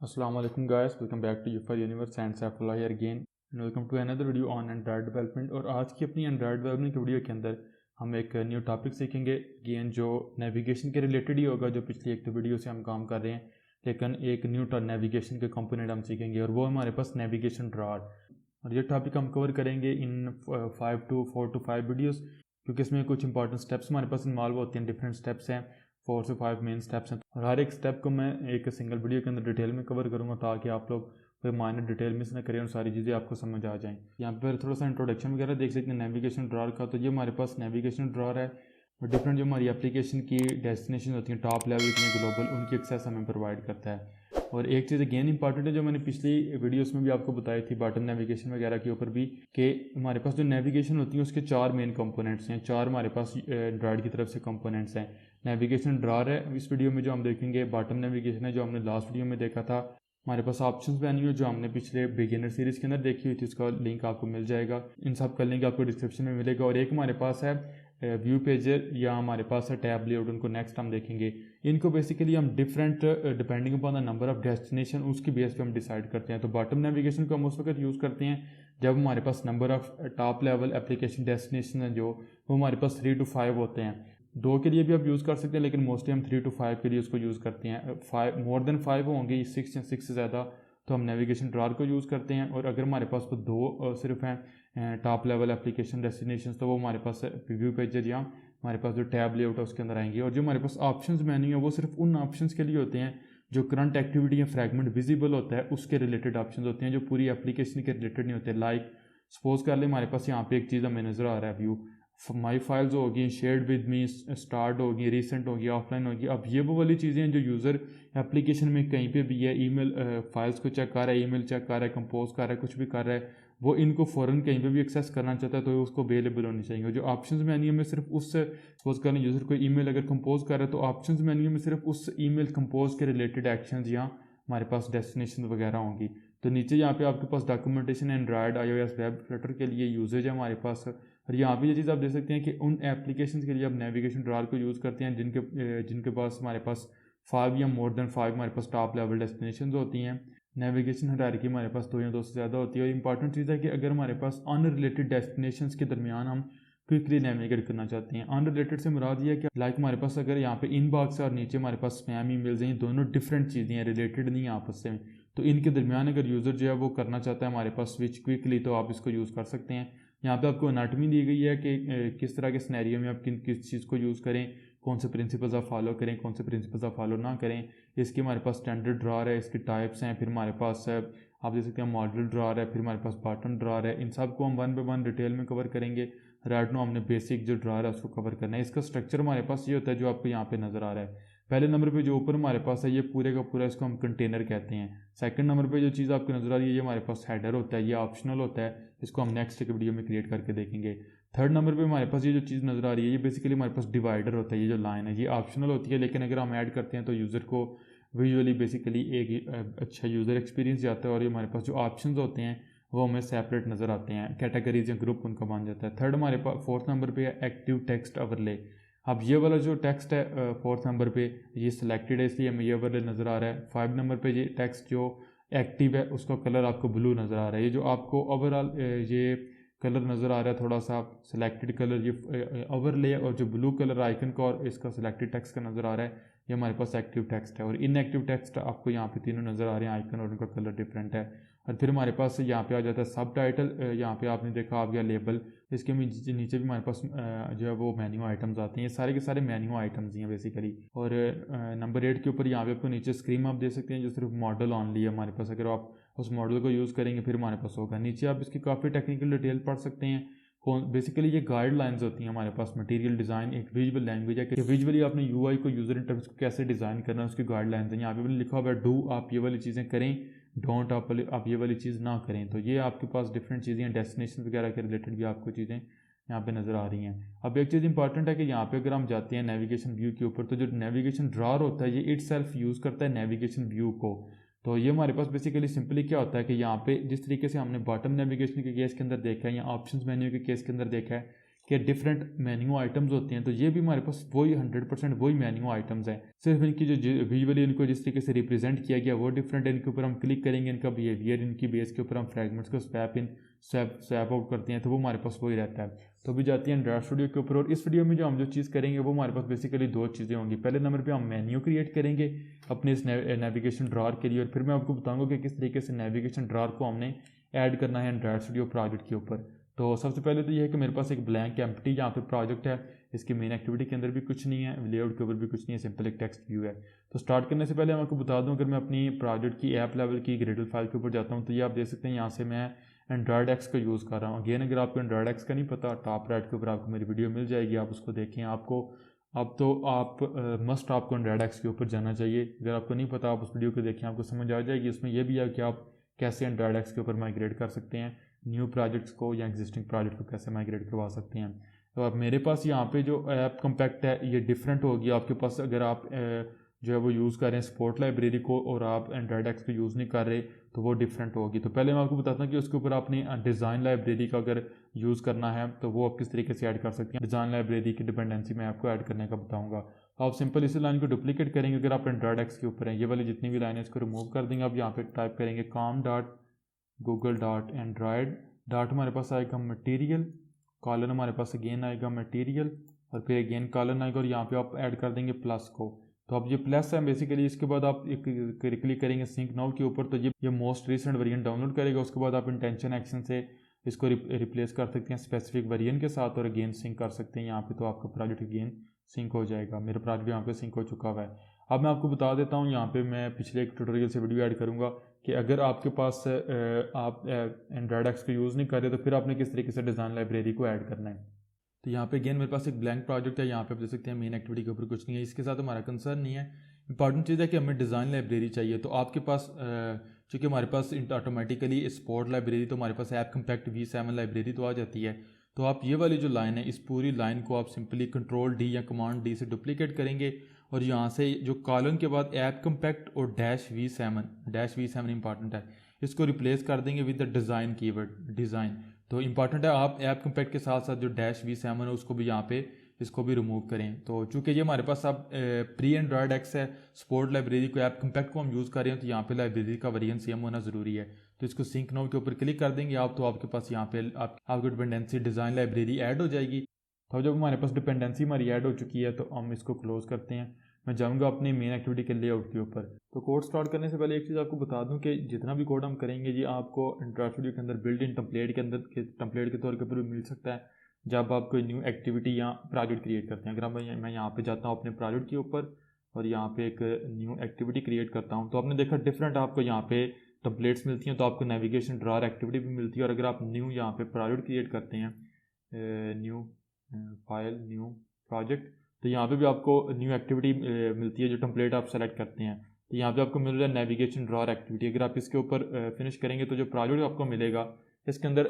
Assalamu alaikum guys, welcome back to UFA Universe and Saifullah here again and welcome to another video on Android development। और आज की अपनी Android development की video के अंदर हम एक न्यू टॉपिक सीखेंगे अगेन जो नेविगेशन के रिलेटेड ही होगा। जो पिछली एक वीडियो से हम काम कर रहे हैं, लेकिन एक न्यू नेविगेशन के कंपोनेंट हम सीखेंगे और वो हमारे पास नेविगेशन ड्रॉअर। और ये टॉपिक हम कवर करेंगे इन 4 to 5 वीडियोज़, क्योंकि इसमें कुछ इंपॉर्टेंट स्टेप्स हमारे पास इन्वॉल्व होते हैं। डिफरेंट स्टेप्स हैं, 4 से 5 मेन स्टेप्स हैं और हर एक स्टेप को मैं एक सिंगल वीडियो के अंदर डिटेल में कवर करूंगा ताकि आप लोग कोई माइनर डिटेल मिस ना करें और सारी चीज़ें आपको समझ आ जाएं। यहाँ पर थोड़ा सा इंट्रोडक्शन वगैरह देख सकते हैं नेविगेशन ड्रॉअर का। तो ये हमारे पास नेविगेशन ड्रॉअर है और डिफरेंट जो हमारी एप्लीकेशन की डेस्टिनेशन होती हैं, टॉप लेवल की ग्लोबल, उनकी एक्सेस हमें प्रोवाइड करता है। और एक चीज़ अगेन इंपॉर्टेंट है जो मैंने पिछली वीडियोस में भी आपको बताई थी बटन नेविगेशन वगैरह के ऊपर भी, कि हमारे पास जो नेविगेशन होती है उसके 4 मेन कंपोनेंट्स हैं। 4 हमारे पास एंड्रॉयड की तरफ से कंपोनेंट्स हैं। नेविगेशन ड्रॉअर है इस वीडियो में जो हम देखेंगे, बॉटम नेविगेशन है जो हमने लास्ट वीडियो में देखा था। हमारे पास ऑप्शंस मेन्यू है जो हमने पिछले बिगिनर सीरीज़ के अंदर देखी हुई थी, उसका लिंक आपको मिल जाएगा। इन सब का लिंक आपको डिस्क्रिप्शन में मिलेगा। और एक हमारे पास है व्यू पेजर या हमारे पास है टैब लेआउट, उनको नेक्स्ट हम देखेंगे। इनको बेसिकली हम different depending upon the number of destination उसकी बेस पे हम डिसाइड करते हैं। तो बॉटम नेविगेशन को हम उस वक्त यूज़ करते हैं जब हमारे पास number of top level application destination है जो वो हमारे पास 3 to 5 होते हैं। 2 के लिए भी आप यूज़ कर सकते हैं, लेकिन मोस्टली हम 3 to 5 के लिए उसको यूज़ करते हैं। 5 मोर देन 5 होंगे, 6 या 6 से ज़्यादा, तो हम नेविगेशन ड्रॉअर को यूज़ करते हैं। और अगर हमारे पास वो 2 सिर्फ हैं टॉप लेवल एप्लीकेशन डेस्टिनेशन, तो वो हमारे पास व्यू पेजर या हमारे पास जो टैब लेआउट है उसके अंदर आएंगे। और जो हमारे पास ऑप्शंस मेन्यू है वो सिर्फ उन ऑप्शंस के लिए होते हैं जो करंट एक्टिविटी या फ्रैगमेंट विजिबल होता है उसके रिलेटेड ऑप्शन होते हैं, जो पूरी एप्लीकेशन के रिलेटेड नहीं होते। लाइक सपोज कर ले हमारे पास यहाँ पे एक चीज़ हमें नज़र आ रहा है, व्यू माई फाइल्स होगी, शेयर्ड विद मी, स्टार्ट होगी, रिसेंट होगी, ऑफलाइन होगी। अब ये वो वाली चीज़ें हैं जो यूज़र एप्लीकेशन में कहीं पे भी है, ईमेल फाइल्स को चेक कर रहा है, ईमेल चेक कर रहा है, कंपोज कर रहा है, कुछ भी कर रहा है, वो इनको फ़ौरन कहीं पे भी एक्सेस करना चाहता है तो उसको अवेलेबल होनी चाहिए। जो ऑप्शंस मेन्यू में सिर्फ उस सपोज कर यूज़र को ईमेल अगर कंपोज कर रहा है तो ऑप्शंस मेन्यू में सिर्फ उस ईमेल कंपोज के रिलेटेड एक्शंस या हमारे पास डेस्टिनेशन वगैरह होंगी। तो नीचे यहाँ पे आपके पास documentation Android, iOS, web, Flutter के लिए यूजेज है हमारे पास। और यहाँ पे ये चीज़ आप देख सकते हैं कि उन एप्लीकेशन के लिए आप नेविगेशन ड्रॉअर को यूज़ करते हैं जिनके पास हमारे पास 5 या मोर देन 5 हमारे पास टॉप लेवल डेस्टिनेशन होती हैं। नेविगेशन हायरार्की हमारे पास 2 या 2 से ज़्यादा होती है। और इंपॉर्टेंट चीज़ है कि अगर हमारे पास अनरिलेटेड डेस्टिनेशन के दरमियान हम क्विकली नेविगेट करना चाहते हैं। अनरिलेटेड से मुराद ये है कि लाइक हमारे पास अगर यहाँ पे इनबॉक्स है और नीचे हमारे पास स्पैम ईमेल्स हैं, ये दोनों डिफरेंट चीज़ें हैं, रिलेटेड नहीं है आपस में। तो इनके दरमियान अगर यूज़र जो है वो करना चाहता है हमारे पास स्विच क्विकली, तो आप इसको यूज़ कर सकते हैं। यहाँ पे आपको एनाटमी दी गई है कि किस तरह के सिनेरियो में आप किस चीज़ को यूज़ करें, कौन से प्रिंसिपल्स आप फॉलो करें, कौन से प्रिंसिपल्स आप फॉलो ना करें। इसकी हमारे पास स्टैंडर्ड ड्रॉअर है, इसकी टाइप्स हैं, फिर हमारे पास आप देख सकते हैं मॉडल ड्रॉअर है, फिर हमारे पास बटन ड्रॉअर है। इन सब को हम 1 by 1 डिटेल में कवर करेंगे। राइट नो हमने बेसिक जो ड्रॉअर है उसको कवर करना है। इसका स्ट्रक्चर हमारे पास ये होता है जो आपको यहाँ पे नज़र आ रहा है। पहले नंबर पे जो ऊपर हमारे पास है ये पूरे का पूरा इसको हम कंटेनर कहते हैं। सेकंड नंबर पे जो चीज़ आपको नज़र आ रही है ये हमारे पास हेडर होता है, ये ऑप्शनल होता है, इसको हम नेक्स्ट एक वीडियो में क्रिएट करके देखेंगे। थर्ड नंबर पे हमारे पास ये जो चीज़ नज़र आ रही है ये बेसिकली हमारे पास डिवाइडर होता है। ये जो लाइन है ये ऑप्शनल होती है, लेकिन अगर हम ऐड करते हैं तो यूज़र को विजुअली बेसिकली एक अच्छा यूज़र एक्सपीरियंस जाता है। और ये हमारे पास जो ऑप्शंस होते हैं वो हमें सेपरेट नज़र आते हैं, कैटेगरीज या ग्रुप उनका बन जाता है। थर्ड हमारे पास 4th नंबर पे है एक्टिव टेक्स्ट ओवरले। अब ये वाला जो टेक्स्ट है 4th नंबर पे ये सिलेक्टेड है, इसलिए हमें ये ओवरले नज़र आ रहा है। 5 नंबर पे ये टेक्स्ट जो एक्टिव है उसका कलर आपको ब्लू नज़र आ रहा है। ये जो आपको ओवरऑल ये कलर नज़र आ रहा है थोड़ा सा सिलेक्टेड कलर, ये ओवरले, और जो ब्लू कलर आइकन का और इसका सिलेक्टेड टेक्स्ट का नज़र आ रहा है ये हमारे पास एक्टिव टेक्स्ट है। और इनएक्टिव टेक्स्ट आपको यहाँ पे तीनों नज़र आ रहे हैं आइकन, और उनका कलर डिफरेंट है। और फिर हमारे पास यहाँ पे आ जाता है सब टाइटल। यहाँ पे आपने देखा आ गया लेबल, इसके नीचे भी हमारे पास जो है वो मेन्यू आइटम्स आते हैं। ये सारे के सारे मेन्यू आइटम्स ही हैं बेसिकली। और नंबर 8 के ऊपर यहाँ पे आपको नीचे स्क्रीन आप दे सकते हैं जो सिर्फ मॉडल ऑनली है हमारे पास। अगर आप उस मॉडल को यूज़ करेंगे फिर हमारे पास होगा। नीचे आप इसकी काफ़ी टेक्निकल डिटेल पढ़ सकते हैं। बेसिकली ये गाइडलाइंस होती हैं हमारे पास। मटेरियल डिज़ाइन एक विजुअल लैंग्वेज है कि विजुअली आपने यूआई को, यूज़र इंटरफेस को कैसे डिज़ाइन करना है, उसकी गाइडलाइंस हैं। यहाँ पे भी लिखा हुआ है डू आप ये वाली चीज़ें करें, डोंट आप ये वाली चीज़ ना करें। तो ये आपके पास डिफरेंट चीज़ें हैं, डेस्टिनेशन वगैरह के रिलेटेड भी आपको चीज़ें यहाँ पे नज़र आ रही हैं। अब एक चीज़ इंपॉर्टेंट है कि यहाँ पे अगर हम जाते हैं नेविगेशन व्यू के ऊपर, तो जो नेविगेशन ड्रॉअर होता है ये इटसेल्फ यूज़ करता है नेविगेशन व्यू को। तो ये हमारे पास बेसिकली सिंपली क्या होता है कि यहाँ पे जिस तरीके से हमने बॉटम नेविगेशन के केस के अंदर देखा है या ऑप्शंस मेन्यू के केस के अंदर देखा है कि डिफरेंट मेन्यू आइटम्स होते हैं, तो ये भी हमारे पास वही 100% वही मेन्यू आइटम्स हैं, सिर्फ इनकी जो विजुअली इनको जिस तरीके से रिप्रेजेंट किया गया वो डिफरेंट है। इनके ऊपर हम क्लिक करेंगे, इनका बिहेवियर, इनकी बेस के ऊपर हम फ्रेगमेंट्स को स्वैप आउट करते हैं, तो वो हमारे पास वही रहता है। तो अभी जाती है एंड्रॉइड स्टूडियो के ऊपर, और इस वीडियो में जो हम जो चीज़ करेंगे वो हमारे पास बेसिकली दो चीज़ें होंगी। पहले नंबर पे हम मेन्यू क्रिएट करेंगे अपने इस नेविगेशन ड्रॉर के लिए, और फिर मैं आपको बताऊंगा कि किस तरीके से नेविगेशन ड्रॉर को हमने ऐड करना है एंड्रॉइड स्टूडियो प्रोजेक्ट के ऊपर। तो सबसे पहले तो ये है कि मेरे पास एक ब्लैंक एम्प्टी यहाँ पे प्रोजेक्ट है, इसकी मेन एक्टिविटी के अंदर भी कुछ नहीं है, लेआउट के ऊपर भी कुछ नहीं है, सिंपल एक टेक्स्ट व्यू है। तो स्टार्ट करने से पहले मैं आपको बता दूं, अगर मैं अपनी प्रोजेक्ट की ऐप लेवल की ग्रेडल फाइल के ऊपर जाता हूँ तो ये आप देख सकते हैं यहाँ से मैं एंड्रॉयड एक्स का यूज़ कर रहा हूँ। अगेन अगर आपको एंड्रॉयड एक्स का नहीं पता, टॉप राइट के ऊपर आपको मेरी वीडियो मिल जाएगी, आप उसको देखें। आपको अब तो आप मस्ट आपको एंड्रॉयड एक्स के ऊपर जाना चाहिए। अगर आपको नहीं पता आप उस वीडियो को देखें, आपको समझ आ जाएगी। उसमें यह भी है कि आप कैसे एंड्रॉयड एक्स के ऊपर माइग्रेट कर सकते हैं न्यू प्रोजेक्ट्स को, या एग्जिस्टिंग प्रोजेक्ट को कैसे माइग्रेट करवा सकते हैं। तो अब मेरे पास यहाँ पे जो ऐप कम्पैक्ट है ये डिफरेंट होगी आपके पास। अगर आप जो है वो यूज़ कर रहे हैं स्पोर्ट लाइब्रेरी को और आप एंड्रॉयड एक्स को यूज़ नहीं कर रहे तो वो डिफरेंट होगी। तो पहले मैं आपको बताता हूँ कि उसके ऊपर आपने डिज़ाइन लाइब्रेरी का अगर यूज़ करना है तो वो आप किस तरीके से ऐड कर सकते हैं। डिज़ाइन लाइब्रेरी की डिपेंडेंसी मैं आपको ऐड करने का बताऊँगा। तो आप सिंपल इसी लाइन को डुप्लीकेट करेंगे। अगर आप एंड्रॉयड एक्स के ऊपर हैं, ये वाली जितनी भी लाइन है इसको रिमूव कर देंगे। आप यहाँ पे टाइप करेंगे com.google.android डॉट हमारे पास आएगा मटेरियल, कॉलन हमारे पास अगेन आएगा मटेरियल, और फिर अगेन कॉलन आएगा, और यहाँ पे आप ऐड कर देंगे प्लस को। तो अब ये प्लस है बेसिकली। इसके बाद आप क्लिक करेंगे सिंक नाउ के ऊपर, तो ये मोस्ट रिसेंट वेरिएंट डाउनलोड करेगा। उसके बाद आप इंटेंशन एक्शन से इसको रिप्लेस कर सकते हैं स्पेसिफिक वेरिएंट के साथ, और अगेन सिंक कर सकते हैं यहाँ पे, तो आपका प्रोजेक्ट अगेन सिंक हो जाएगा। मेरा प्रोजेक्ट यहाँ पे सिंक हो चुका हुआ है। अब मैं आपको बता देता हूँ, यहाँ पे मैं पिछले एक ट्यूटोरियल से वीडियो ऐड करूँगा कि अगर आपके पास आप एंड्रॉयड एक्स को यूज़ नहीं कर रहे तो फिर आपने किस तरीके से डिज़ाइन लाइब्रेरी को ऐड करना है। तो यहाँ पे अगेन मेरे पास एक ब्लैंक प्रोजेक्ट है, यहाँ पे आप देख सकते हैं मेन एक्टिविटी के ऊपर कुछ नहीं है, इसके साथ हमारा कंसर्न नहीं है। इंपॉर्टेंट चीज़ है कि हमें डिज़ाइन लाइब्रेरी चाहिए। तो आपके पास चूँकि हमारे पास ऑटोमेटिकली स्पोर्ट लाइब्रेरी, तो हमारे पास ऐप कम्पैक्ट V7 लाइब्रेरी तो आ जाती है। तो आप ये वाली जो लाइन है इस पूरी लाइन को आप सिंपली कंट्रोल D या कमांड D से डुप्लीकेट करेंगे, और यहाँ से जो कॉलन के बाद ऐप कम्पैक्ट और -V7 इंपॉर्टेंट है, इसको रिप्लेस कर देंगे with the design keyword design. तो इंपॉर्टेंट है आप ऐप कम्पैक्ट के साथ साथ जो -V7 है उसको भी यहाँ पे इसको भी रिमूव करें। तो चूँकि ये हमारे पास अब प्री एंड्रॉयड एक्स है, स्पोर्ट लाइब्रेरी को ऐप कम्पैक्ट को हम यूज़ कर रहे हैं, तो यहाँ पे लाइब्रेरी का वेरिएंट सेम होना ज़रूरी है। तो इसको सिंक नाउ के ऊपर क्लिक कर देंगे आप, तो आपके पास यहाँ पे आपकी डिपेंडेंसी डिज़ाइन लाइब्रेरी ऐड हो जाएगी। तो जब हमारे पास डिपेंडेंसी हमारी ऐड हो चुकी है तो हम इसको क्लोज़ करते हैं। मैं जाऊँगा अपनी मेन एक्टिविटी के लेआउट के ऊपर। तो कोड स्टार्ट करने से पहले एक चीज़ आपको बता दूं कि जितना भी कोड हम करेंगे ये आपको एंड्रॉइड स्टूडियो के अंदर बिल्ट इन टेम्पलेट के तौर के ऊपर भी मिल सकता है जब आप कोई न्यू एक्टिविटी या प्रोजेक्ट क्रिएट करते हैं। अगर मैं यहाँ पे जाता हूँ अपने प्रोजेक्ट के ऊपर और यहाँ पे एक न्यू एक्टिविटी क्रिएट करता हूँ, तो आपने देखा डिफरेंट आपको यहाँ पे टेम्पलेट्स मिलती हैं। तो आपको नेविगेशन ड्रॉर एक्टिविटी भी मिलती है, और अगर आप न्यू यहाँ पे प्रोजेक्ट क्रिएट करते हैं, न्यू फाइल न्यू प्रोजेक्ट, तो यहाँ पे भी आपको न्यू एक्टिविटी मिलती है जो टेम्पलेट आप सेलेक्ट करते हैं। तो यहाँ पे आपको मिल रहा है नेविगेशन ड्रॉर एक्टिविटी। अगर आप इसके ऊपर फिनिश करेंगे तो जो प्रोजेक्ट आपको मिलेगा इसके अंदर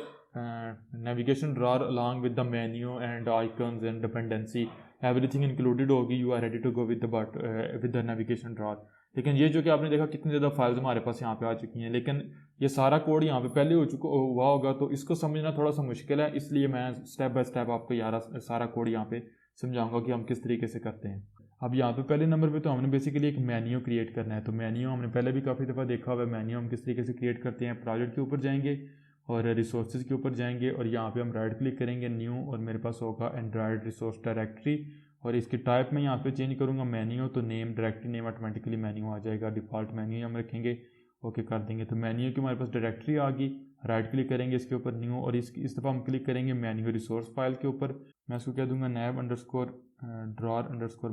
navigation drawer along with the menu and icons and dependency everything included होगी। You are ready to go with the navigation drawer. लेकिन ये जो कि आपने देखा कितनी ज़्यादा फाइल्स हमारे पास यहाँ पे आ चुकी हैं, लेकिन ये सारा कोड यहाँ पे पहले हुआ होगा, तो इसको समझना थोड़ा सा मुश्किल है। इसलिए मैं स्टेप बाय स्टेप आपको सारा कोड यहाँ पे समझाऊंगा कि हम किस तरीके से करते हैं। अब यहाँ पे पहले नंबर पे तो हमने बेसिकली एक मेन्यू क्रिएट करना है। तो मेन्यू हमने पहले भी काफ़ी दफ़ा देखा हुआ है। मेन्यू हम किस तरीके से क्रिएट करते हैं, प्रोजेक्ट के ऊपर जाएंगे और रिसोर्सेज के ऊपर जाएंगे, और यहाँ पे हम राइट क्लिक करेंगे न्यू, और मेरे पास होगा एंड्रॉयड रिसोर्स डायरेक्टरी, और इसकी टाइप में यहाँ पे चेंज करूँगा मेन्यू, तो name directory name automatically menu आ जाएगा। डिफ़ॉल्ट मेन्यू हम रखेंगे, ओके कर देंगे। तो मेन्यू की हमारे पास डायरेक्टरी आ गई। राइट क्लिक करेंगे इसके ऊपर न्यू, और इस दफ़ा हम क्लिक करेंगे मेन्यू रिसोर्स फाइल के ऊपर। मैं इसको कह दूँगा nav_drawer_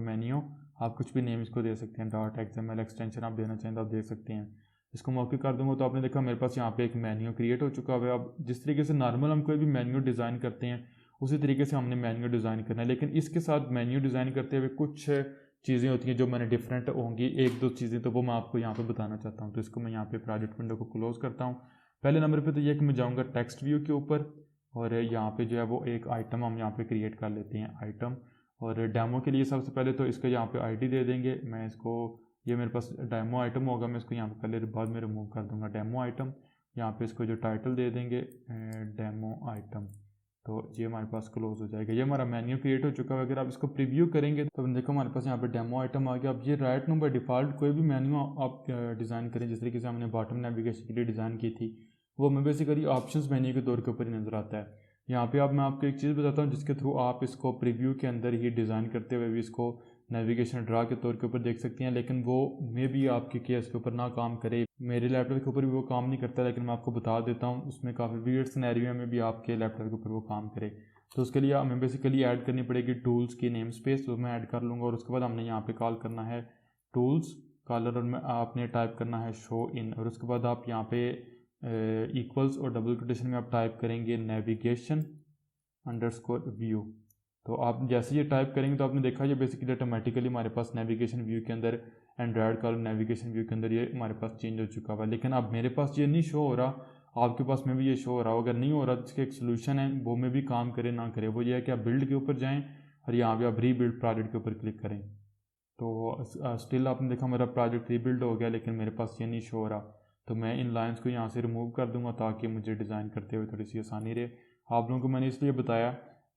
मेन्यू। आप कुछ भी नेम इसको दे सकते हैं, .xml एक्सटेंशन आप देना चाहें तो आप दे सकते हैं। इसको मौके कर दूंगा तो आपने देखा मेरे पास यहाँ पे एक मेन्यू क्रिएट हो चुका है। अब जिस तरीके से नॉर्मल हम कोई भी मेन्यू डिज़ाइन करते हैं उसी तरीके से हमने मेन्यू डिज़ाइन करना है, लेकिन इसके साथ मेन्यू डिज़ाइन करते हुए कुछ चीज़ें होती हैं जो मैंने डिफरेंट होंगी, एक दो चीज़ें, तो वो मैं आपको यहाँ पे बताना चाहता हूँ। तो इसको मैं यहाँ पे प्रोजेक्ट विंडो को क्लोज़ करता हूँ। पहले नंबर पे तो ये कि मैं जाऊँगा टेक्स्ट व्यू के ऊपर, और यहाँ पे जो है वो एक आइटम हम यहाँ पे क्रिएट कर लेते हैं आइटम। और डेमो के लिए सबसे पहले तो इसका यहाँ पे ID दे देंगे। मैं इसको, ये मेरे पास डेमो आइटम होगा, मैं इसको यहाँ पे पहले बाद में रिमूव कर दूँगा डेमो आइटम। यहाँ पे इसको जो टाइटल दे देंगे डेमो आइटम, तो ये हमारे पास क्लोज हो जाएगा। ये हमारा मेन्यू क्रिएट हो चुका है। अगर आप इसको प्रीव्यू करेंगे तो देखो हमारे पास यहाँ पे डेमो आइटम आ गया। अब ये राइट नो बाय डिफ़ॉल्ट कोई भी मेन्यू आप डिज़ाइन करें, जिस तरीके से हमने बॉटम नेविगेशन के लिए डिज़ाइन की थी, वो हमें बेसिकली ऑप्शंस मेन्यू के तौर के ऊपर ही नज़र आता है। यहाँ पे अब मैं आपको एक चीज़ बताता हूँ जिसके थ्रू आप इसको प्रीव्यू के अंदर ही डिज़ाइन करते हुए भी इसको नेविगेशन ड्रा के तौर के ऊपर देख सकते हैं, लेकिन वो मे भी आपके केस के ऊपर ना काम करे। मेरे लैपटॉप के ऊपर भी वो काम नहीं करता, लेकिन मैं आपको बता देता हूँ उसमें काफ़ी वियर्ड सिनेरियो में भी आपके लैपटॉप के ऊपर वो काम करे। तो उसके लिए हमें बेसिकली ऐड करनी पड़ेगी टूल्स की नेम स्पेस, तो मैं ऐड कर लूँगा। और उसके बाद हमने यहाँ पे कॉल करना है टूल्स कॉलर, और आपने टाइप करना है शो इन, और उसके बाद आप यहाँ पे इक्वल्स और डबल कोटेशन में आप टाइप करेंगे नेविगेशन अंडरस्कोर व्यू। तो आप जैसे ये टाइप करेंगे तो आपने देखा ये बेसिकली ऑटोमेटिकली हमारे पास नेविगेशन व्यू के अंदर एंड्रॉयड कॉलम नेविगेशन व्यू के अंदर ये हमारे पास चेंज हो चुका हुआ है। लेकिन अब मेरे पास ये नहीं शो हो रहा, आपके पास में भी ये शो हो रहा हो। अगर नहीं हो रहा तो इसका एक सोल्यूशन है, वो में भी काम करे ना करे, वो ये है कि आप बिल्ड के ऊपर जाएँ और यहाँ पे आप रीबिल्ड प्रोजेक्ट के ऊपर क्लिक करें। तो स्टिल आपने देखा मेरा प्रोजेक्ट रीबिल्ड हो गया, लेकिन मेरे पास ये नहीं शो हो रहा। तो मैं इन लाइन्स को यहाँ से रिमूव कर दूँगा ताकि मुझे डिज़ाइन करते हुए थोड़ी सी आसानी रहे। आप लोगों को मैंने इसलिए बताया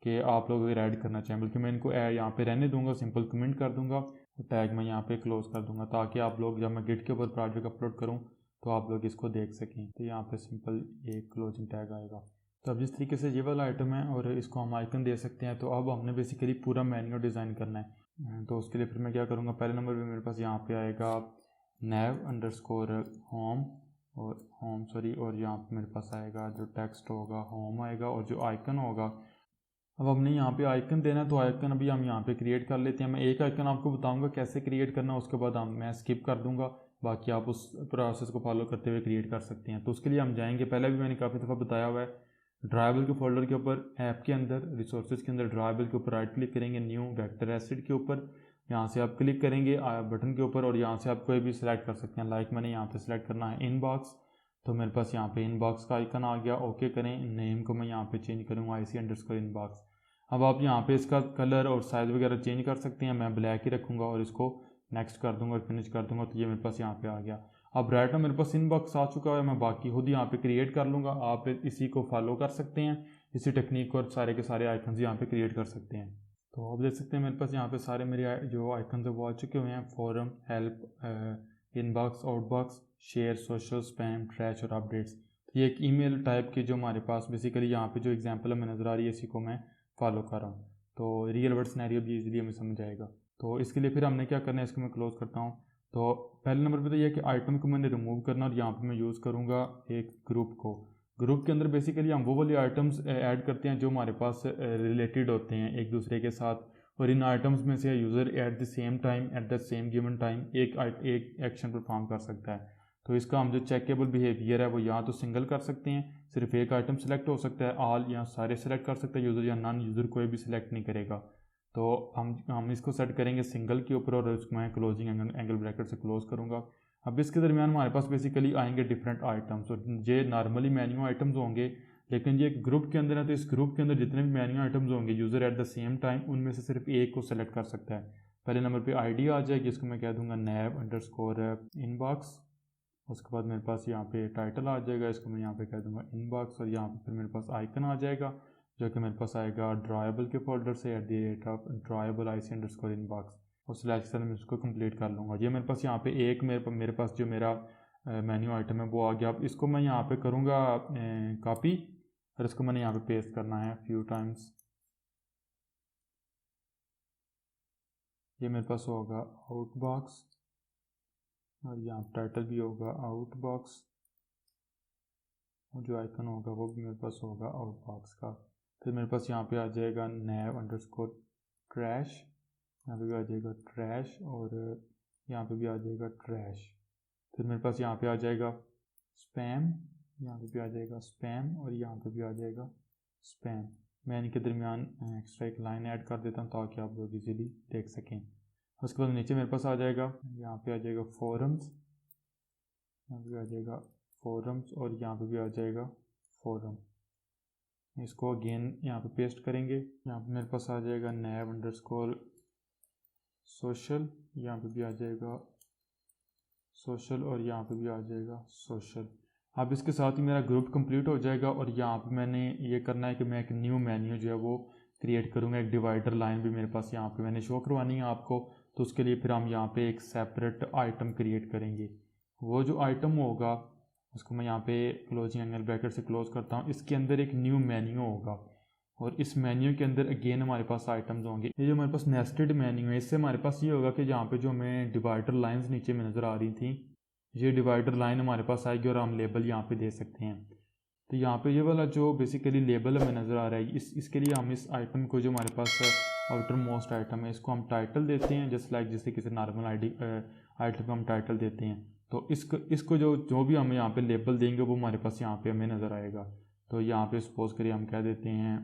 कि आप लोग अगर ऐड करना चाहें, बल्कि मैं इनको यहाँ पे रहने दूंगा, सिंपल कमेंट कर दूंगा, टैग मैं यहाँ पे क्लोज कर दूंगा ताकि आप लोग जब मैं गिट के ऊपर प्रोजेक्ट अपलोड करूँ तो आप लोग इसको देख सकें। तो यहाँ पे सिंपल एक क्लोजिंग टैग आएगा। तो अब जिस तरीके से ये वाला आइटम है और इसको हम आइकन दे सकते हैं, तो अब हमने बेसिकली पूरा मेन्यू डिज़ाइन करना है। तो उसके लिए फिर मैं क्या करूँगा, पहले नंबर पर मेरे पास यहाँ पे आएगा nav अंडरस्कोर होम और यहाँ पे मेरे पास आएगा जो टेक्स्ट होगा होम आएगा, और जो आइकन होगा, अब हमने यहाँ पे आइकन देना है तो आइकन अभी हम यहाँ पे क्रिएट कर लेते हैं। मैं एक आइकन आपको बताऊंगा कैसे क्रिएट करना, उसके बाद मैं स्किप कर दूंगा, बाकी आप उस प्रोसेस को फॉलो करते हुए क्रिएट कर सकते हैं। तो उसके लिए हम जाएंगे, पहले भी मैंने काफ़ी दफ़ा बताया हुआ है, ड्राइबल के फोल्डर के ऊपर ऐप के अंदर रिसोर्सेज के अंदर ड्राइबल के ऊपर राइट क्लिक करेंगे, न्यू वेक्टर एसिड के ऊपर यहाँ से आप क्लिक करेंगे बटन के ऊपर, और यहाँ से आप कोई भी सिलेक्ट कर सकते हैं। लाइक मैंने यहाँ पे सिलेक्ट करना है इनबॉक्स, तो मेरे पास यहाँ पे इनबॉक्स का आइकन आ गया। ओके करें, नेम को मैं यहाँ पे चेंज करूँगा IC_inbox। अब आप यहाँ पे इसका कलर और साइज़ वगैरह चेंज कर सकते हैं, मैं ब्लैक ही रखूँगा और इसको नेक्स्ट कर दूँगा और फिनिश कर दूँगा। तो ये मेरे पास यहाँ पे आ गया। अब राइट में मेरे पास इनबॉक्स आ चुका है, मैं बाकी खुद यहाँ पे क्रिएट कर लूँगा। आप इसी को फॉलो कर सकते हैं, इसी टेक्निक को, और सारे के सारे आइकन्स यहाँ पे क्रिएट कर सकते हैं। तो आप देख सकते हैं मेरे पास यहाँ पे सारे मेरे जो आइकन्स है वो आ चुके हुए हैं, forum, help, inbox, outbox, share, social, spam, trash और अपडेट्स। तो ये एक ईमेल टाइप के जो हमारे पास बेसिकली यहाँ पे जो एग्जांपल हमें नज़र आ रही है, इसी को मैं फॉलो कर रहा हूँ। तो रियल वर्ल्ड सिनेरियो भी इजीली हमें समझ आएगा। तो इसके लिए फिर हमने क्या करना है, इसको मैं क्लोज करता हूँ। तो पहले नंबर पे तो यह कि आइटम को मैंने रिमूव करना, और यहाँ पे मैं यूज़ करूँगा एक ग्रुप को। ग्रुप के अंदर बेसिकली हम वो वाले आइटम्स ऐड करते हैं जो हमारे पास रिलेटेड होते हैं एक दूसरे के साथ, और इन आइटम्स में से user at the same time at the same given time एक एक्शन परफॉर्म कर सकता है। तो इसका हम जो चेकेबल बिहेवियर है वो या तो सिंगल कर सकते हैं, सिर्फ एक आइटम सेलेक्ट हो सकता है, ऑल या सारे सेलेक्ट कर सकते हैं यूज़र, या नॉन यूज़र कोई भी सिलेक्ट नहीं करेगा। तो हम इसको सेट करेंगे सिंगल के ऊपर, और इसको मैं क्लोजिंग एंगल ब्रैकेट से क्लोज करूँगा। अब इसके दरमियान हमारे पास बेसिकली आएंगे डिफरेंट आइटम्स, और ये नॉर्मली मेन्यू आइटम्स होंगे, लेकिन ये ग्रुप के अंदर है तो इस ग्रुप के अंदर जितने भी मेन्यू आइटम्स होंगे user at the same time उनमें से सिर्फ एक को सेलेक्ट कर सकता है। पहले नंबर पे आईडी आ जाएगी, इसको मैं कह दूंगा nav_inbox। उसके बाद मेरे पास यहाँ पे टाइटल आ जाएगा, इसको मैं यहाँ पे कह दूंगा इनबॉक्स, और यहाँ पे फिर मेरे पास आइकन आ जाएगा जो कि मेरे पास आएगा ड्राइबल के फोल्डर से @ड्राइबल IC_inbox, और स्लैश से मैं इसको कंप्लीट कर लूँगा। ये मेरे पास यहाँ पे एक मेरे पास जो मेरा मेन्यू आइटम है वो आ गया। अब इसको मैं यहाँ पे करूँगा कॉपी, और इसको मैंने यहाँ पे पेस्ट करना है फ्यू टाइम्स। ये मेरे पास होगा आउटबॉक्स, और यहाँ टाइटल भी होगा आउटबॉक्स, और जो आइकन होगा वो भी मेरे पास होगा आउटबॉक्स का। फिर मेरे पास यहाँ पे आ जाएगा nav_trash, यहाँ पे भी आ जाएगा ट्रैश, और यहाँ पे भी आ जाएगा ट्रैश। फिर मेरे पास यहाँ पे आ जाएगा स्पैम, यहाँ पे भी आ जाएगा स्पैम, और यहाँ पे भी आ जाएगा स्पैम। मैं इनके दरमियान एक्स्ट्रा एक लाइन ऐड कर देता हूँ ताकि आप लोग इजीली देख सकें। उसके बाद नीचे मेरे पास आ जाएगा, यहाँ पे आ जाएगा फोरम्स, यहाँ पे आ जाएगा फोरम्स, और यहाँ पे भी आ जाएगा फोरम। इसको अगेन यहाँ पे पेस्ट करेंगे। यहाँ पे मेरे पास आ जाएगा nav_social, यहाँ पे भी आ जाएगा सोशल, और यहाँ पे भी आ जाएगा सोशल। अब इसके साथ ही मेरा ग्रुप कंप्लीट हो जाएगा और यहाँ पे मैंने ये करना है कि मैं एक न्यू मेन्यू जो है वो क्रिएट करूँगा। एक डिवाइडर लाइन भी मेरे पास यहाँ पे मैंने शो करवानी है आपको, तो उसके लिए फिर हम यहाँ पे एक सेपरेट आइटम क्रिएट करेंगे। वो जो आइटम होगा उसको मैं यहाँ पे क्लोजिंग एंगल ब्रैकेट से क्लोज करता हूँ। इसके अंदर एक न्यू मेन्यू होगा और इस मेन्यू के अंदर अगेन हमारे पास आइटम्स होंगे। ये जो हमारे पास नेस्टेड मेन्यू है, इससे हमारे पास ये होगा कि यहाँ पे जो हमें डिवाइडर लाइंस नीचे में नज़र आ रही थी, ये डिवाइडर लाइन हमारे पास आएगी और हम लेबल यहाँ पे दे सकते हैं। तो यहाँ पे ये वाला जो बेसिकली लेबल हमें नज़र आ रहा है, इसके लिए हम इस आइटम को जो हमारे पास आउटर मोस्ट आइटम है इसको हम टाइटल देते हैं, जस्ट लाइक जैसे किसी नॉर्मल आइटम को हम टाइटल देते हैं। तो इसको जो भी हम यहाँ पे लेबल देंगे वो हमारे पास यहाँ पे हमें नज़र आएगा। तो यहाँ पे सपोज करिए हम कह देते हैं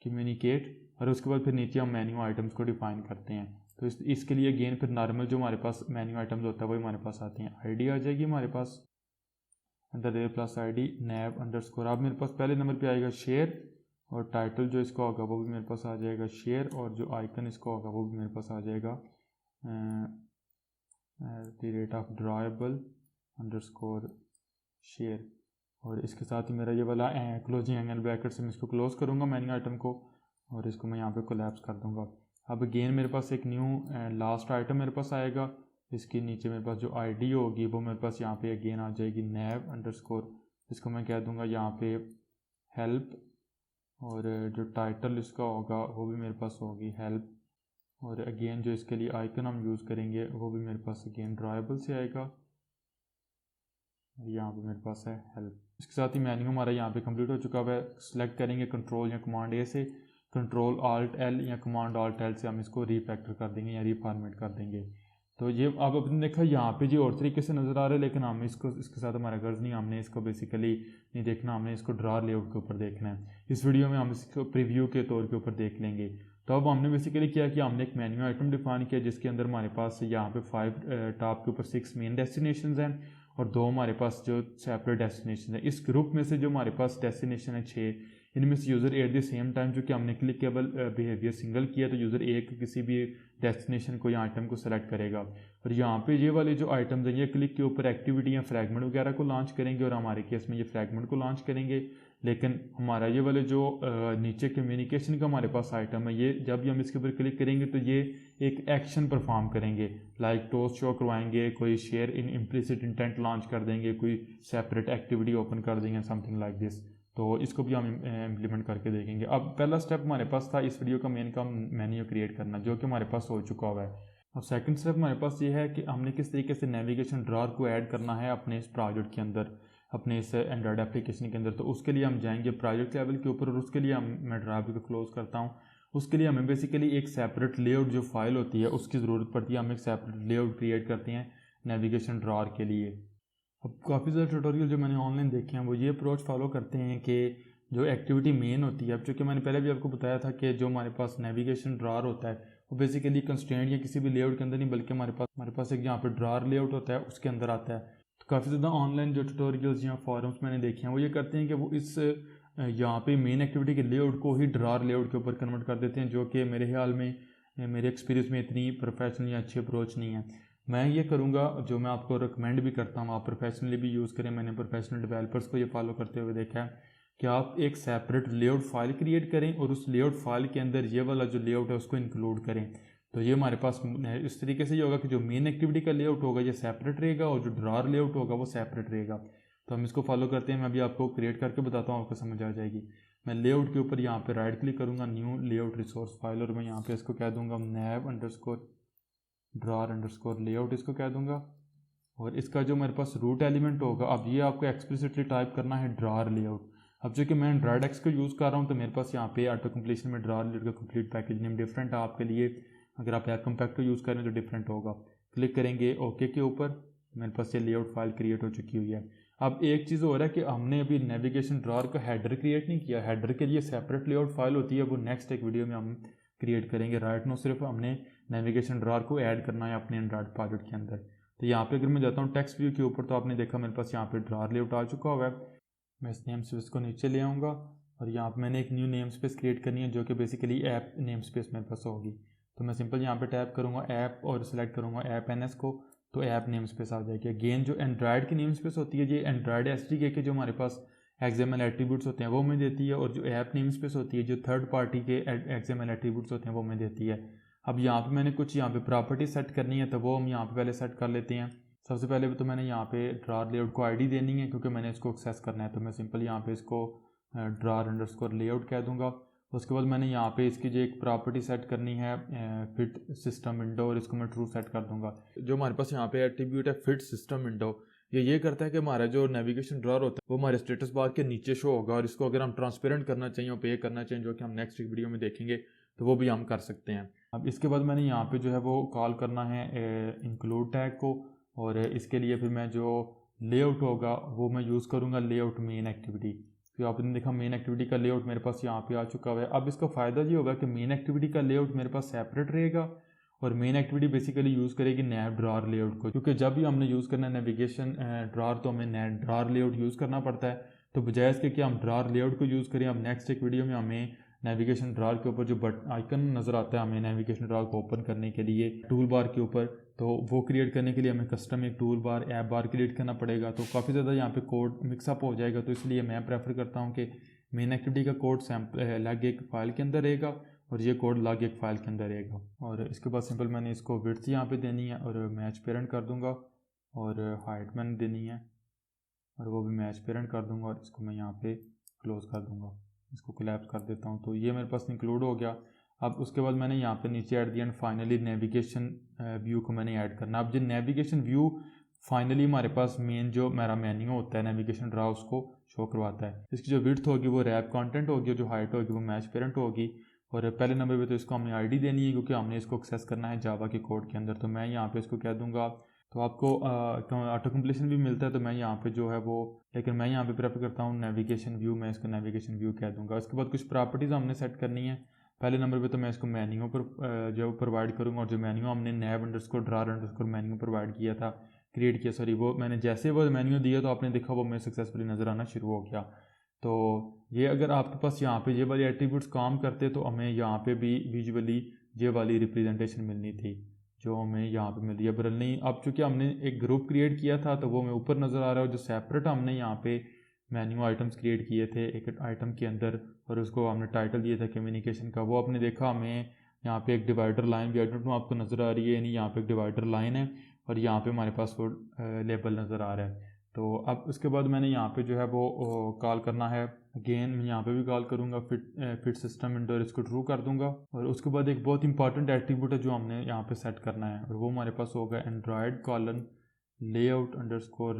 कम्युनिकेट और उसके बाद फिर नीचे हम मेन्यू आइटम्स को डिफाइन करते हैं। तो इसके लिए अगेन फिर नॉर्मल जो हमारे पास मेन्यू आइटम्स होता है वही हमारे पास आते हैं। आईडी आ जाएगी हमारे पास under there plus ID nav underscore. अब मेरे पास पहले नंबर पे आएगा शेयर और टाइटल जो इसका होगा वो भी मेरे पास आ जाएगा शेयर, और जो आइकन इसका होगा वो भी मेरे पास आ जाएगा the rate of dribble underscore share. और इसके साथ ही मेरा ये वाला क्लोजिंग एंगल ब्रैकेट से मैं इसको क्लोज करूँगा मेन्यू आइटम को और इसको मैं यहाँ पे कोलैप्स कर दूँगा। अब अगेन मेरे पास एक न्यू लास्ट आइटम मेरे पास आएगा। इसके नीचे मेरे पास जो आईडी होगी वो मेरे पास यहाँ पे अगेन आ जाएगी नैव अंडरस्कोर। इसको मैं कह दूँगा यहाँ पे हेल्प, और जो टाइटल इसका होगा वो भी मेरे पास होगी हेल्प, और अगेन जो इसके लिए आइकन हम यूज़ करेंगे वो भी मेरे पास अगेन ड्राइबल से आएगा, यहाँ पे मेरे पास है हेल्प। इसके साथ ही मेन्यू हमारा यहाँ पे कंप्लीट हो चुका है। सेलेक्ट करेंगे कंट्रोल या कमांड ए से, कंट्रोल आल्ट एल या कमांड आल्ट एल से हम इसको रीफैक्टर कर देंगे या रीफॉर्मेट कर देंगे। तो ये अब आपने देखा यहाँ पे जो और तरीके से नज़र आ रहा है, लेकिन हम इसके साथ हमारा गर्ज नहीं, हमने इसको बेसिकली नहीं देखना, हमने इसको ड्रा लेआउट के ऊपर देखना है। इस वीडियो में हम इसको प्रीव्यू के तौर के ऊपर देख लेंगे। तो अब हमने बेसिकली क्या किया, हमने एक मेन्यू आइटम डिफाइन किया जिसके अंदर हमारे पास यहाँ पे 5 टॉप के ऊपर 6 मेन डेस्टिनेशंस हैं और 2 हमारे पास जो सेपरेट डेस्टिनेशन है। इस ग्रुप में से जो हमारे पास डेस्टिनेशन है 6, इनमें से user at the same time जो कि हमने क्लिकेबल बिहेवियर सिंगल किया तो यूज़र एक किसी भी डेस्टिनेशन को या आइटम को सेलेक्ट करेगा। और यहाँ पे ये वाले जो आइटम्स हैं ये क्लिक के ऊपर एक्टिविटी या फ्रैगमेंट वगैरह को लॉन्च करेंगे, और हमारे केस में ये फ्रैगमेंट को लॉन्च करेंगे। लेकिन हमारा ये वाले जो नीचे कम्युनिकेशन का हमारे पास आइटम है, ये जब भी हम इसके ऊपर क्लिक करेंगे तो ये एक एक्शन परफॉर्म करेंगे, लाइक टोस्ट शो करवाएंगे, कोई share in implicit intent launch कर देंगे, कोई सेपरेट एक्टिविटी ओपन कर देंगे, समथिंग लाइक दिस। तो इसको भी हम इम्प्लीमेंट करके देखेंगे। अब पहला स्टेप हमारे पास था इस वीडियो का मेन काम मेन्यू क्रिएट करना, जो कि हमारे पास हो चुका हुआ है। अब सेकंड स्टेप हमारे पास ये है कि हमने किस तरीके से नेविगेशन ड्रॉर को ऐड करना है अपने इस प्रोजेक्ट के अंदर, अपने इस एंड्रॉयड एप्लीकेशन के अंदर। तो उसके लिए हम जाएंगे प्रोजेक्ट लेवल के ऊपर, और उसके लिए मैं ड्राइव को क्लोज करता हूँ। उसके लिए हमें बेसिकली एक सेपरेट लेआउट जो फाइल होती है उसकी ज़रूरत पड़ती है। हम एक सेपरेट लेआउट क्रिएट करते हैं नेविगेशन ड्रॉर के लिए। अब काफ़ी ज़्यादा ट्यूटोरियल जो मैंने ऑनलाइन देखे हैं वो ये अप्रोच फॉलो करते हैं कि जो एक्टिविटी मेन होती है, अब चूँकि मैंने पहले भी आपको बताया था कि जो हमारे पास नेविगेशन ड्रॉर होता है वो बेसिकली कंस्ट्रेंट या किसी भी लेआउट के अंदर नहीं, बल्कि हमारे पास एक यहाँ पे ड्रॉर लेआउट होता है उसके अंदर आता है। तो काफ़ी ज़्यादा ऑनलाइन जो ट्यूटोरियल्स या फॉरम्स मैंने देखे हैं वो ये करते हैं कि वो इस यहाँ पे मेन एक्टिविटी के लेआउट को ही ड्रॉर लेआउट के ऊपर कन्वर्ट कर देते हैं, जो कि मेरे ख्याल में, मेरे एक्सपीरियंस में इतनी प्रोफेशनल या अच्छी अप्रोच नहीं है। मैं ये करूँगा, जो मैं आपको रिकमेंड भी करता हूँ आप प्रोफेशनली भी यूज़ करें, मैंने प्रोफेशनल डेवलपर्स को ये फॉलो करते हुए देखा है कि आप एक सेपरेट लेआउट फाइल क्रिएट करें और उस लेआउट फाइल के अंदर ये वाला जो लेआउट है उसको इंक्लूड करें। तो ये हमारे पास इस तरीके से ये होगा कि जो मेन एक्टिविटी का लेआउट होगा ये सेपरेट रहेगा और जो ड्रॉर लेआउट होगा वो सेपरेट रहेगा। तो हम इसको फॉलो करते हैं। मैं अभी आपको क्रिएट करके बताता हूँ, आपको समझ आ जाएगी। मैं लेआउट के ऊपर यहाँ पे राइट क्लिक करूँगा, न्यू लेआउट रिसोर्स फाइल, और मैं यहाँ पे इसको कह दूँगा नैव अंडरस्कोर ड्रॉर अंडरस्कोर लेआउट इसको कह दूँगा। और इसका जो मेरे पास रूट एलिमेंट होगा, अब ये आपको एक्सप्लिसिटली टाइप करना है ड्रॉर लेआउट। अब जो कि मैं एंड्रॉयड एक्स को यूज़ कर रहा हूँ तो मेरे पास यहाँ पे ऑटो कंप्लीशन में ड्रॉर लेआउट का कंप्लीट पैकेज नेम डिफरेंट है आपके लिए। अगर आप ऐप कम्पैक्ट यूज़ करें तो डिफरेंट होगा। क्लिक करेंगे ओके के ऊपर, मेरे पास ये लेआउट फाइल क्रिएट हो चुकी हुई है। अब एक चीज़ हो रहा है कि हमने अभी नेविगेशन ड्रॉर का हेडर क्रिएट नहीं किया। हेडर के लिए सेपरेट लेआउट फाइल होती है, वो नेक्स्ट एक वीडियो में हम क्रिएट करेंगे। राइट नो सिर्फ हमने नेविगेशन ड्रॉर को ऐड करना है अपने एंड्रॉयड प्रोजेक्ट के अंदर। तो यहाँ पे अगर मैं जाता हूँ टेक्स्ट व्यू के ऊपर तो आपने देखा मेरे पास यहाँ पे ड्रॉर लेआउट आ चुका हुआ है। मैं इस नेम स्पेस को नीचे ले आऊँगा और यहाँ पे मैंने एक न्यू नेम स्पेस क्रिएट करनी है जो कि बेसिकली ऐप नेम स्पेस मेरे पास होगी। तो मैं सिंपल यहाँ पे टैप करूँगा ऐप और सिलेक्ट करूँगा ऐप एनएस को। तो ऐप नेम स्पेस आ जाएगी। अगेन जो एंड्रॉयड की नेम स्पेस होती है, ये एंड्रॉयड एसडीके के जो हमारे पास एक्सएमएल एट्रीब्यूट्स होते हैं वो हमें देती है, और जो ऐप नेम स्पेस होती है, जो थर्ड पार्टी के एक्सएमएल एट्रीब्यूट्स होते हैं वो हमें देती है। अब यहाँ पे मैंने कुछ यहाँ पे प्रॉपर्टी सेट करनी है, तो वो हम यहाँ पे पहले सेट कर लेते हैं। सबसे पहले तो मैंने यहाँ पे ड्रार लेआउट को आईडी देनी है, क्योंकि मैंने इसको एक्सेस करना है। तो मैं सिंपल यहाँ पे इसको ड्रार अंडरस्कोर लेआउट कह दूँगा। उसके बाद मैंने यहाँ पे इसकी जो एक प्रॉपर्टी सेट करनी है फिट सिस्टम विंडो, और इसको मैं ट्रू सेट कर दूंगा। जो हमारे पास यहाँ पे एट्रीब्यूट है फिट सिस्टम विंडो, ये करता है कि हमारा जो नेविगेशन ड्रॉर होता है वो हमारे स्टेटस बार के नीचे शो होगा, और इसको अगर हम ट्रांसपेरेंट करना चाहिए, ओपेक करना चाहिए, जो कि हम नेक्स्ट वीडियो में देखेंगे, तो वो भी हम कर सकते हैं। अब इसके बाद मैंने यहाँ पे जो है वो कॉल करना है इंक्लूड टैग को, और इसके लिए फिर मैं जो लेआउट होगा वो मैं यूज़ करूँगा लेआउट मेन एक्टिविटी। तो आपने देखा मेन एक्टिविटी का लेआउट मेरे पास यहाँ पे आ चुका है। अब इसका फ़ायदा ये होगा कि मेन एक्टिविटी का लेआउट मेरे पास सेपरेट रहेगा, और मेन एक्टिविटी बेसिकली यूज़ करेगी नैव ड्रार लेआउट को, क्योंकि जब भी हमने यूज़ करना है नेविगेशन ड्रार तो हमें नैव ड्रार लेआउट यूज़ करना पड़ता है। तो बजाय इसके कि हम ड्रार लेआउट को यूज़ करें, अब नेक्स्ट एक वीडियो में हमें नेविगेशन ड्रार के ऊपर जो आइकन नज़र आता है हमें नेविगेशन ड्रार को ओपन करने के लिए टूल बार के ऊपर, तो वो क्रिएट करने के लिए हमें कस्टम एक टूल बार ऐप बार क्रिएट करना पड़ेगा। तो काफ़ी ज़्यादा यहाँ पे कोड मिक्सअप हो जाएगा, तो इसलिए मैं प्रेफर करता हूँ कि मेन एक्टिविटी का कोड सैम्पल अलग एक फ़ाइल के अंदर रहेगा, और ये कोड अलग एक फ़ाइल के अंदर रहेगा। और इसके बाद सिंपल मैंने इसको विड्थ यहाँ पे देनी है, और मैच पेरेंट कर दूँगा, और हाइट मैंने देनी है, और वो भी मैच पेरेंट कर दूँगा, और इसको मैं यहाँ पे क्लोज़ कर दूँगा। इसको कोलैप्स कर देता हूँ, तो ये मेरे पास इंक्लूड हो गया। अब उसके बाद मैंने यहाँ पे नीचे at the end finally navigation view को मैंने ऐड करना। अब जो नेविगेशन व्यू फाइनली हमारे पास मेन जो मेरा मेन्यू होता है नेविगेशन ड्रा उसको शो करवाता है। इसकी जो विड्थ होगी वो रैप कंटेंट होगी, जो हाइट होगी वो मैच पेरेंट होगी, और पहले नंबर पे तो इसको हमने आईडी देनी है, क्योंकि हमने इसको एक्सेस करना है जावा के कोड के अंदर। तो मैं यहाँ पे इसको कह दूँगा, तो आपको ऑटो कंप्लीशन भी मिलता है, तो मैं यहाँ पे जो है वो, लेकिन मैं यहाँ पे प्रेफर करता हूँ नेविगेशन व्यू, मैं इसको नेविगेशन व्यू कह दूँगा। उसके बाद कुछ प्रॉपर्टीज़ हमने सेट करनी है। पहले नंबर पे तो मैं इसको मेन्यू पर जो प्रोवाइड करूँगा, और जो मेन्यू हमने nav underscore drawer underscore menu provide किया था, क्रिएट किया, सॉरी, वो मैंने जैसे वो मेन्यू दिया तो आपने देखा वो मैं सक्सेसफुली नज़र आना शुरू हो गया। तो ये अगर आपके पास यहाँ पे ये वाली एट्रीब्यूट्स काम करते तो हमें यहाँ पे भी विजुअली ये वाली रिप्रेजेंटेशन मिलनी थी, जो हमें यहाँ पे मिल रही है। पर नहीं, अब चूँकि हमने एक ग्रुप क्रिएट किया था तो वो हमें ऊपर नज़र आ रहा है, जो सेपरेट हमने यहाँ पे मेन्यू आइटम्स क्रिएट किए थे एक आइटम के अंदर, और उसको हमने टाइटल दिया था कम्युनिकेशन का, वो आपने देखा हमें यहाँ पे एक डिवाइडर लाइन भी, आई डोंट नो आपको नज़र आ रही है नहीं, यहाँ पे एक डिवाइडर लाइन है, और यहाँ पे हमारे पास वो लेबल नज़र आ रहा है। तो अब उसके बाद मैंने यहाँ पे जो है वो कॉल करना है, अगेन मैं यहाँ पे भी कॉल करूँगा फिट सिस्टम विंडो, इसको ट्रू कर दूँगा। और उसके बाद एक बहुत इंपॉर्टेंट एट्रीब्यूट है जो हमने यहाँ पे सेट करना है, और वो हमारे पास होगा Android colon layout underscore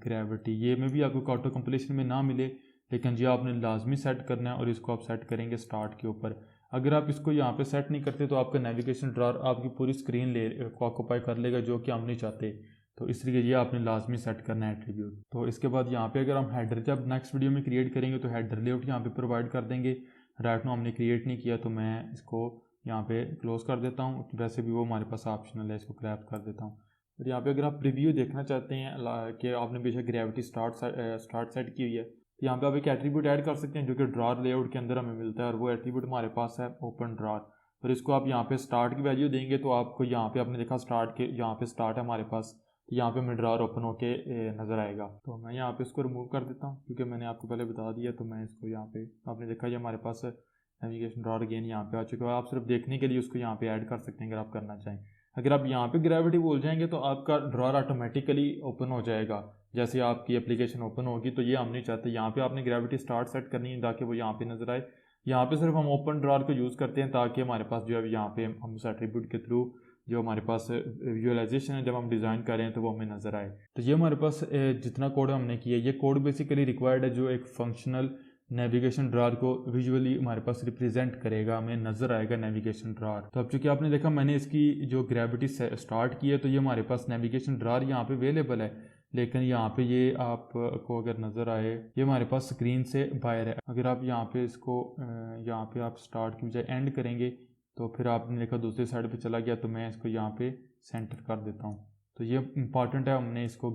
gravity. ये में भी आपको ऑटो कंप्लीशन में ना मिले, लेकिन ये आपने लाजमी सेट करना है, और इसको आप सेट करेंगे स्टार्ट के ऊपर। अगर आप इसको यहाँ पे सेट नहीं करते तो आपका नेविगेशन ड्रॉर आपकी पूरी स्क्रीन को ऑक्यूपाई कर लेगा, जो कि हम नहीं चाहते। तो इसलिए ये आपने लाजमी सेट करना है एट्रीब्यूट। तो इसके बाद यहाँ पे अगर हम हेडर जब नेक्स्ट वीडियो में क्रिएट करेंगे तो हेडर लेआउट यहाँ पे प्रोवाइड कर देंगे। राइट नाउ हमने क्रिएट नहीं किया, तो मैं इसको यहाँ पे क्लोज कर देता हूँ। वैसे भी वो हमारे पास ऑप्शनल है, इसको क्रैप कर देता हूँ। और यहाँ पे अगर आप रिव्यू देखना चाहते हैं कि आपने बेशक ग्रेविटी स्टार्ट सेट की हुई है, तो यहाँ पे आप एक एट्रीब्यूट ऐड कर सकते हैं जो कि ड्रॉर लेआउट के अंदर हमें मिलता है, और वो एट्रीब्यूट हमारे पास है ओपन ड्रॉर। और इसको आप यहाँ पे स्टार्ट की वैल्यू देंगे तो आपको यहाँ पे आपने देखा स्टार्ट के यहाँ पे स्टार्ट है हमारे पास, तो यहाँ पे हमें ड्रॉर ओपन होके नज़र आएगा। तो मैं यहाँ पे इसको रिमूव कर देता हूँ, क्योंकि मैंने आपको पहले बता दिया। तो मैं इसको यहाँ पे आपने देखा ये हमारे पास नेविगेशन ड्रॉर अगेन यहाँ पे आ चुका है। आप सिर्फ देखने के लिए उसको यहाँ पे ऐड कर सकते हैं अगर आप करना चाहें। अगर आप यहाँ पे ग्रेविटी बोल जाएंगे तो आपका ड्रॉर ऑटोमेटिकली ओपन हो जाएगा जैसे आपकी एप्लीकेशन ओपन होगी। तो ये हम नहीं चाहते। यहाँ पे आपने ग्रेविटी स्टार्ट सेट करनी है ताकि वो यहाँ पे नजर आए। यहाँ पे सिर्फ हम ओपन ड्रॉर को यूज़ करते हैं ताकि हमारे पास जो है यहाँ पे हम उस एट्रीब्यूट के थ्रू जो हमारे पास विजुअलाइजेशन है जब हम डिज़ाइन करें तो वो हमें नज़र आए। तो ये हमारे पास जितना कोड हमने किया, ये कोड बेसिकली रिक्वायर्ड है जो एक फंक्शनल नेविगेशन ड्रॉर को विजुअली हमारे पास रिप्रेजेंट करेगा, हमें नज़र आएगा नेविगेशन ड्रॉर। तो अब चूँकि आपने देखा मैंने इसकी जो ग्रेविटी स्टार्ट की है, तो ये हमारे पास नेविगेशन ड्रॉर यहाँ पे अवेलेबल है, लेकिन यहाँ पे ये आपको अगर नज़र आए ये हमारे पास स्क्रीन से बाहर है। अगर आप यहाँ पे इसको यहाँ पे आप स्टार्ट की बजाय एंड करेंगे तो फिर आपने देखा दूसरी साइड पे चला गया। तो मैं इसको यहाँ पे सेंटर कर देता हूँ। तो ये इंपॉर्टेंट है, हमने इसको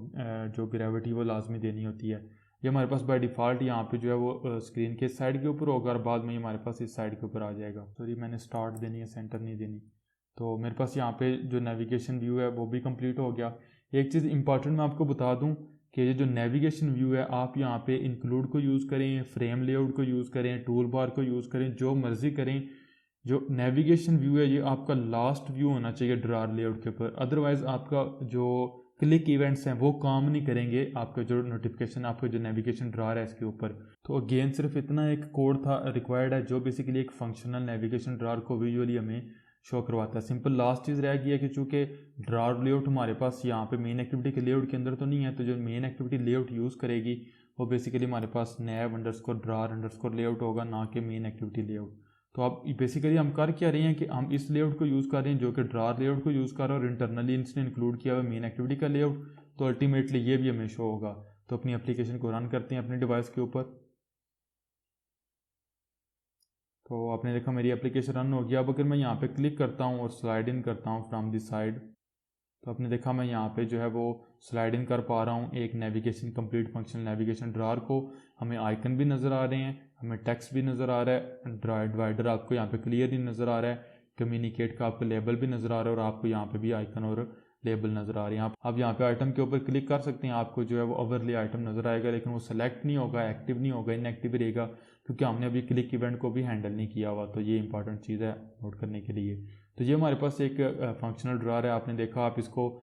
जो ग्रेविटी वो लाजमी देनी होती है। ये हमारे पास बाय डिफ़ॉल्ट यहाँ पे जो है वो स्क्रीन के साइड के ऊपर होगा और बाद में हमारे पास इस साइड के ऊपर आ जाएगा। सॉरी मैंने स्टार्ट देनी है, सेंटर नहीं देनी। तो मेरे पास यहाँ पे जो नेविगेशन व्यू है वो भी कंप्लीट हो गया। एक चीज़ इंपॉर्टेंट मैं आपको बता दूँ कि ये जो नेविगेशन व्यू है आप यहाँ पे इंक्लूड को यूज़ करें, फ्रेम लेआउट को यूज़ करें, टूल बार को यूज़ करें, जो मर्ज़ी करें, जो नेविगेशन व्यू है ये आपका लास्ट व्यू होना चाहिए ड्रार लेआउट के ऊपर। अदरवाइज़ आपका जो क्लिक इवेंट्स हैं वो काम नहीं करेंगे, आपका जो नोटिफिकेशन, आपका जो नेविगेशन ड्रार है इसके ऊपर। तो अगेन सिर्फ इतना एक कोड था रिक्वायर्ड है जो बेसिकली एक फंक्शनल नेविगेशन ड्रार को विजुअली हमें शो करवाता है। सिंपल लास्ट चीज़ रह गई है कि चूँकि ड्रार लेआउट हमारे पास यहाँ पे मेन एक्टिविटी के लेआउट के अंदर तो नहीं है, तो जो मेन एक्टिविटी लेआउट यूज़ करेगी वो बेसिकली हमारे पास nav_ड्रार_ लेआउट होगा, ना कि मेन एक्टिविटी लेआउट। तो अब बेसिकली हम कर क्या रहे हैं कि हम इस लेआउट को यूज़ कर रहे हैं जो कि ड्रार लेआउट को यूज़ कर रहे हैं, और इंटरनली इसने इंक्लूड किया हुआ मेन एक्टिविटी का लेआउट, तो अल्टीमेटली ये भी हमें शो होगा। तो अपनी एप्लीकेशन को रन करते हैं अपने डिवाइस के ऊपर। तो आपने देखा मेरी एप्लीकेशन रन हो गया। अब अगर मैं यहाँ पे क्लिक करता हूँ और स्लाइड इन करता हूँ फ्रॉम दी साइड, तो आपने देखा मैं यहाँ पे जो है वो स्लाइड इन कर पा रहा हूँ एक नेविगेशन कंप्लीट फंक्शनल नेविगेशन ड्रार को। हमें आइकन भी नज़र आ रहे हैं, हमें टेक्स्ट भी नज़र आ रहा है, डिवाइडर आपको यहाँ पे क्लियर ही नज़र आ रहा है, कम्युनिकेट का आपको लेबल भी नज़र आ रहा है, और आपको यहाँ पे भी आइकन और लेबल नज़र आ रही है। आप यहाँ पे आइटम के ऊपर क्लिक कर सकते हैं, आपको जो है वो ओवरले आइटम नज़र आएगा, लेकिन वो सेलेक्ट नहीं होगा, एक्टिव नहीं होगा, इनएक्टिव रहेगा, क्योंकि हमने अभी क्लिक इवेंट को भी हैंडल नहीं किया हुआ। तो ये इंपॉर्टेंट चीज़ है नोट करने के लिए। तो ये हमारे पास एक फंक्शनल ड्रार है, आपने देखा, आप इसको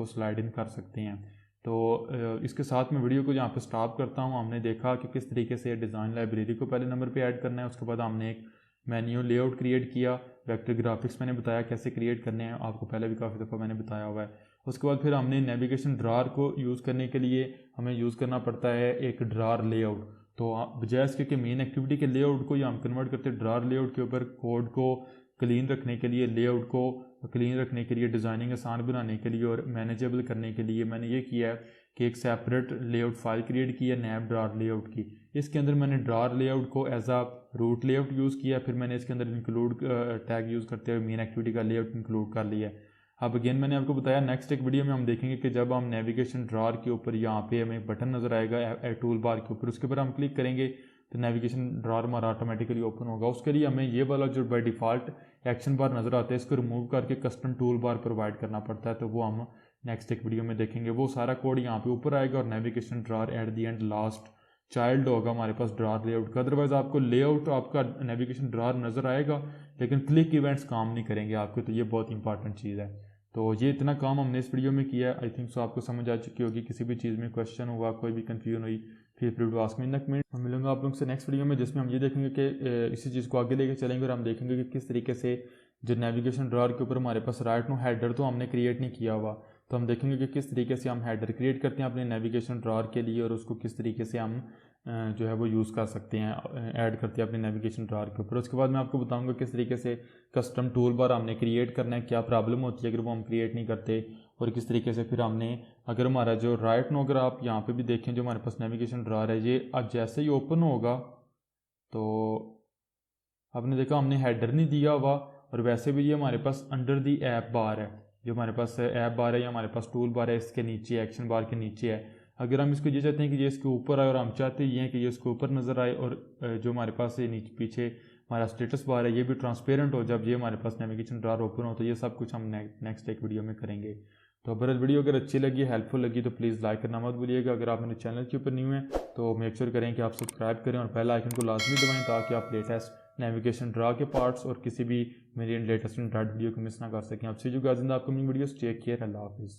स्लाइड इन कर सकते हैं। तो इसके साथ मैं वीडियो को यहाँ पे स्टॉप करता हूँ। हमने देखा कि किस तरीके से डिज़ाइन लाइब्रेरी को पहले नंबर पे ऐड करना है, उसके बाद हमने एक मेन्यू लेआउट क्रिएट किया, वेक्टर ग्राफिक्स मैंने बताया कैसे क्रिएट करने हैं, आपको पहले भी काफ़ी दफ़ा मैंने बताया हुआ है। उसके बाद फिर हमने नेविगेशन ड्रार को यूज़ करने के लिए हमें यूज़ करना पड़ता है एक ड्रार लेआउट। तो बजाय इसके कि मेन एक्टिविटी के लेआउट को हम कन्वर्ट करते हैं ड्रार लेआउट के ऊपर, कोड को क्लीन रखने के लिए, लेआउट को क्लीन रखने के लिए, डिज़ाइनिंग आसान बनाने के लिए और मैनेजेबल करने के लिए मैंने ये किया है कि एक सेपरेट लेआउट फाइल क्रिएट की है नैब ड्रार लेआउट की। इसके अंदर मैंने ड्रार लेआउट को एज आ रूट लेआउट यूज़ किया, फिर मैंने इसके अंदर इंक्लूड टैग यूज़ करते हुए मेन एक्टिविटी का लेआउट इंक्लूड कर लिया है। अब अगेन मैंने आपको बताया नेक्स्ट एक वीडियो में हम देखेंगे कि जब हम नेविगेशन ड्रार के ऊपर यहाँ पे हमें बटन नज़र आएगा टूल बार के ऊपर, उसके ऊपर हम क्लिक करेंगे तो नेविगेशन ड्रार हमारा ऑटोमेटिकली ओपन होगा। उसके लिए हमें ये वाला जो बाय डिफ़ॉल्ट एक्शन बार नज़र आता है इसको रिमूव करके कस्टम टूल बार प्रोवाइड करना पड़ता है, तो वो हम नेक्स्ट एक वीडियो में देखेंगे। वो सारा कोड यहाँ पे ऊपर आएगा और navigation ड्रार at the and last child होगा हमारे पास ड्रार लेआउट का। अदरवाइज आपको लेआउट आपका नेविगेशन ड्रार नज़र आएगा लेकिन क्लिक इवेंट्स काम नहीं करेंगे आपके, तो ये बहुत इंपॉर्टेंट चीज़ है। तो ये इतना काम हमने इस वीडियो में किया है। आई थिंक सो आपको समझ आ चुकी होगी। किसी भी चीज़ में क्वेश्चन हुआ, कोई भी कन्फ्यूजन हुई, feel free to ask me in the comment. मैं मिलूंगा आप लोगों से नेक्स्ट वीडियो में, जिसमें हम ये देखेंगे कि इसी चीज़ को आगे लेके चलेंगे और हम देखेंगे कि किस तरीके से जो नेविगेशन ड्रार के ऊपर हमारे पास राइट नो हेडर तो हमने क्रिएट नहीं किया हुआ, तो हम देखेंगे कि किस तरीके से हम हेडर क्रिएट करते हैं अपने नेविगेशन ड्रार के लिए और उसको किस तरीके से हम जो है वो यूज़ कर सकते हैं, ऐड करते हैं अपने नेविगेशन ड्रार के ऊपर। उसके बाद मैं आपको बताऊंगा किस तरीके से कस्टम टूल बार हमने क्रिएट करना है, क्या प्रॉब्लम होती है अगर वो हम क्रिएट नहीं करते, और किस तरीके से फिर हमने अगर हमारा जो राइट नो, अगर आप यहाँ पे भी देखें जो हमारे पास नेविगेशन ड्रार है ये अब जैसे ही ओपन होगा तो आपने देखा हमने हेडर नहीं दिया हुआ, और वैसे भी ये हमारे पास अंडर दी ऐप बार है, जो हमारे पास ऐप बार है या हमारे पास टूल बार है इसके नीचे, एक्शन बार के नीचे है। अगर हम इसको ये चाहते हैं कि ये इसके ऊपर आए और हम चाहते हैं कि ये इसके ऊपर नज़र आए, और जो हमारे पास ये नीचे पीछे हमारा स्टेटस बार है ये भी ट्रांसपेरेंट हो जब ये हमारे पास नेविगेशन ड्रार ओपन हो, तो ये सब कुछ हम नेक्स्ट एक वीडियो में करेंगे। तो अगर वीडियो अगर अच्छी लगी, हेल्पफुल लगी, तो प्लीज़ लाइक करना मत भूलिएगा। अगर आप मेरे चैनल के ऊपर न्यू हैं तो मेक श्योर करें कि आप सब्सक्राइब करें और बेल आइकन को लाजमी दबाएं ताकि आप लेटेस्ट नेविगेशन ड्रा के पार्ट्स और किसी भी मेरी लेटेस्ट एंड्रॉइड वीडियो को मिस ना कर सकें। आपसे जो गाजिंदा आपको मेरी वीडियोस टेक केयर, अल्लाह हाफिज़।